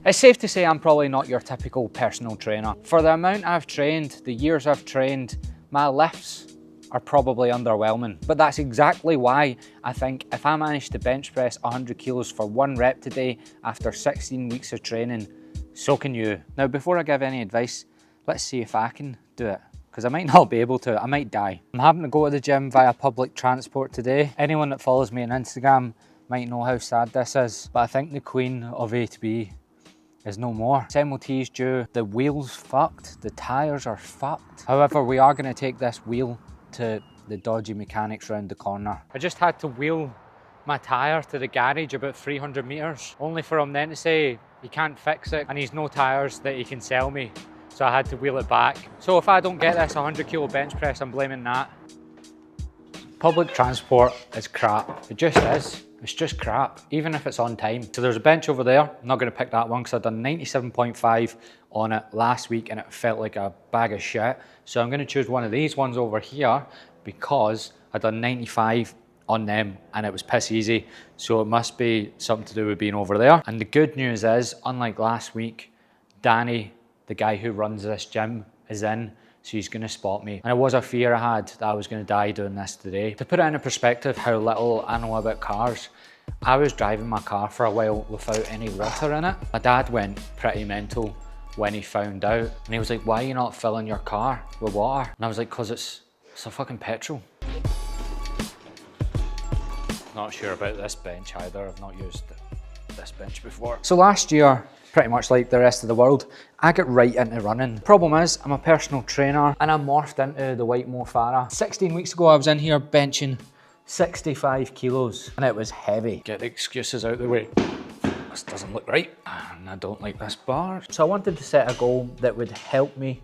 It's safe to say I'm probably not your typical personal trainer. For the amount I've trained, the years I've trained, my lifts are probably underwhelming. But that's exactly why I think if I manage to bench press 100 kilos for 1 rep today after 16 weeks of training, so can you. Now, before I give any advice, let's see if I can do it, because I might not be able to, I might die. I'm having to go to the gym via public transport today. Anyone that follows me on Instagram might know how sad this is, but I think the queen of A to B is no more. MOT's due, the wheel's fucked, the tyres are fucked. However, we are going to take this wheel to the dodgy mechanics round the corner. I just had to wheel my tyre to the garage about 300 metres, only for him then to say he can't fix it and he's no tyres that he can sell me. So I had to wheel it back. So if I don't get this 100 kilo bench press, I'm blaming that. Public transport is crap. It just is. It's just crap, even if it's on time. So there's a bench over there. I'm not going to pick that one because I've done 97.5 on it last week and it felt like a bag of shit. So I'm going to choose one of these ones over here because I've done 95 on them and it was piss easy. So it must be something to do with being over there. And the good news is, unlike last week, Danny, the guy who runs this gym, is in. So he's going to spot me. And it was a fear I had that I was going to die doing this today. To put it into perspective how little I know about cars, I was driving my car for a while without any water in it. My dad went pretty mental when he found out. And he was like, why are you not filling your car with water? And I was like, because it's a fucking petrol. Not sure about this bench either. I've not used this bench before. So last year, pretty much like the rest of the world, I got right into running. Problem is, I'm a personal trainer and I morphed into the white Mo Farah. 16 weeks ago, I was in here benching 65 kilos and it was heavy. Get the excuses out of the way. This doesn't look right and I don't like this bar. So I wanted to set a goal that would help me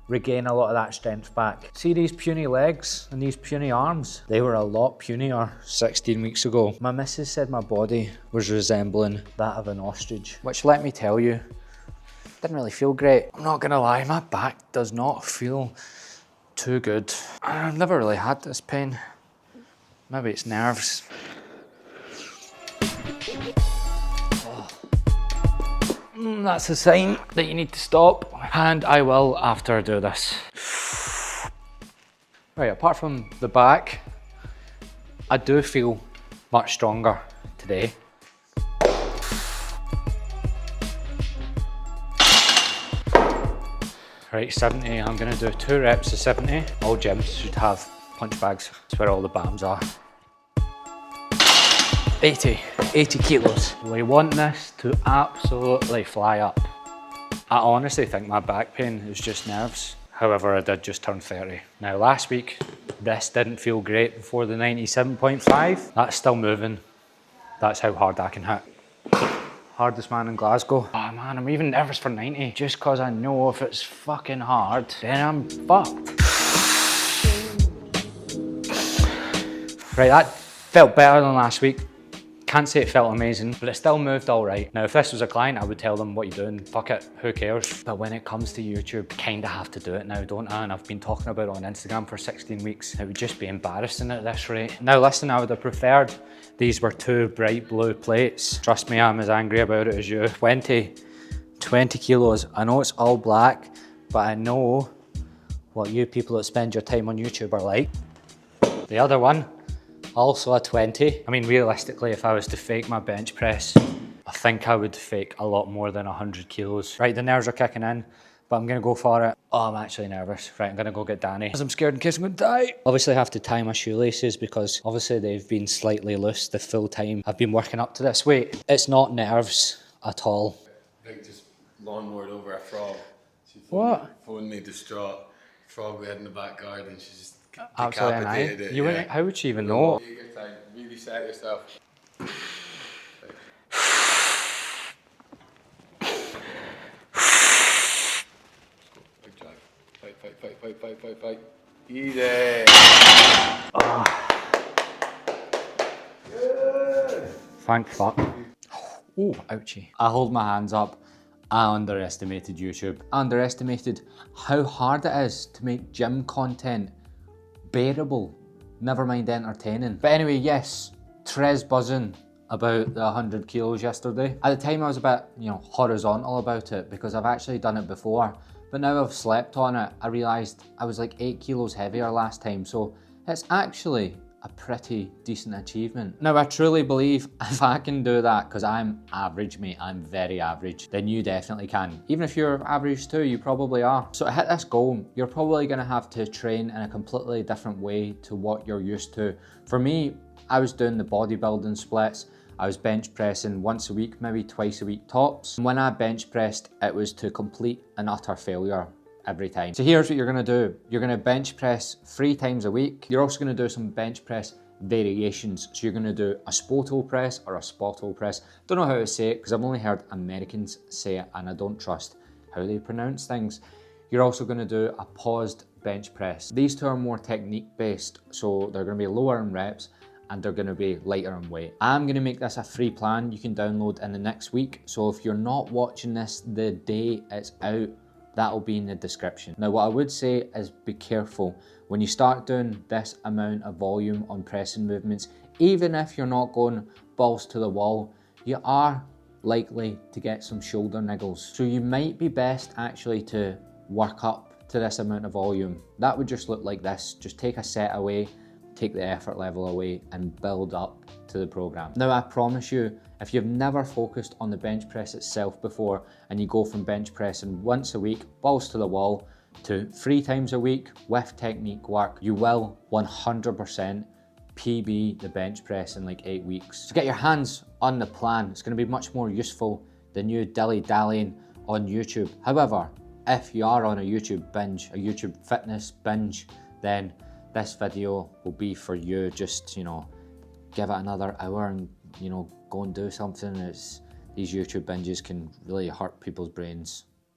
regain a lot of that strength back. See these puny legs and these puny arms? They were a lot punier 16 weeks ago. My missus said my body was resembling that of an ostrich, which, let me tell you, didn't really feel great. I'm not gonna lie, my back does not feel too good. I've never really had this pain. Maybe it's nerves. That's a sign that you need to stop, and I will after I do this. Right, apart from the back, I do feel much stronger today. Right, 70, I'm gonna do 2 reps of 70. All gyms should have punch bags. That's where all the BAMs are. 80 kilos. We want this to absolutely fly up. I honestly think my back pain is just nerves. However, I did just turn 30. Now last week, this didn't feel great before the 97.5. That's still moving. That's how hard I can hit. Hardest man in Glasgow. Oh man, I'm even nervous for 90. Just cause I know if it's fucking hard, then I'm fucked. Right, that felt better than last week. Can't say it felt amazing, but it still moved all right. Now, if this was a client, I would tell them, what you doing? Fuck it, who cares? But when it comes to YouTube, kinda have to do it now, don't I? And I've been talking about it on Instagram for 16 weeks. It would just be embarrassing at this rate. Now listen, I would have preferred these were 2 bright blue plates. Trust me, I'm as angry about it as you. 20 kilos. I know it's all black, but I know what you people that spend your time on YouTube are like. The other one, also a 20. I mean, realistically, if I was to fake my bench press, I think I would fake a lot more than 100 kilos. Right, the nerves are kicking in, but I'm gonna go for it. Oh, I'm actually nervous. Right, I'm gonna go get Danny, because I'm scared in case I'm gonna die. Obviously, I have to tie my shoelaces because obviously they've been slightly loose the full time I've been working up to this weight. It's not nerves at all. I think just lawnmowered over a frog. She phoned me distraught. Frog we had in the back garden. She just decapitated it. You wouldn't, how would she even know? Take your time. Really set yourself. Big drag. Fight. Easy. Thank fuck. Oh, ouchie. I hold my hands up. I underestimated YouTube. I underestimated how hard it is to make gym content bearable, never mind entertaining. But anyway, yes, Trez buzzing. about the 100 kilos yesterday. At the time I was a bit, horizontal about it because I've actually done it before, but now I've slept on it, I realised I was like 8 kilos heavier last time, so it's actually a pretty decent achievement. Now I truly believe if I can do that, because I'm average mate, I'm very average, then you definitely can. Even if you're average too, you probably are. So to hit this goal, you're probably gonna have to train in a completely different way to what you're used to. For me, I was doing the bodybuilding splits. I was bench pressing once a week, maybe twice a week tops. And when I bench pressed, it was to complete and utter failure every time. So here's what you're gonna do. You're gonna bench press 3 times a week. You're also gonna do some bench press variations. So you're gonna do a spoto press or a spotto press. Don't know how to say it because I've only heard Americans say it and I don't trust how they pronounce things. You're also gonna do a paused bench press. These two are more technique based, so they're gonna be lower in reps and they're gonna be lighter in weight. I'm gonna make this a free plan you can download in the next week. So if you're not watching this the day it's out, that'll be in the description. Now what I would say is be careful. When you start doing this amount of volume on pressing movements, even if you're not going balls to the wall, you are likely to get some shoulder niggles. So you might be best actually to work up to this amount of volume. That would just look like this. Just take a set away, take the effort level away and build up to the program. Now I promise you, if you've never focused on the bench press itself before and you go from bench pressing once a week, balls to the wall, to 3 times a week with technique work, you will 100% PB the bench press in like 8 weeks. So get your hands on the plan. It's gonna be much more useful than you dilly-dallying on YouTube. However, if you are on a YouTube binge, a YouTube fitness binge, then this video will be for you. Just, give it another hour and, go and do something. These YouTube binges can really hurt people's brains.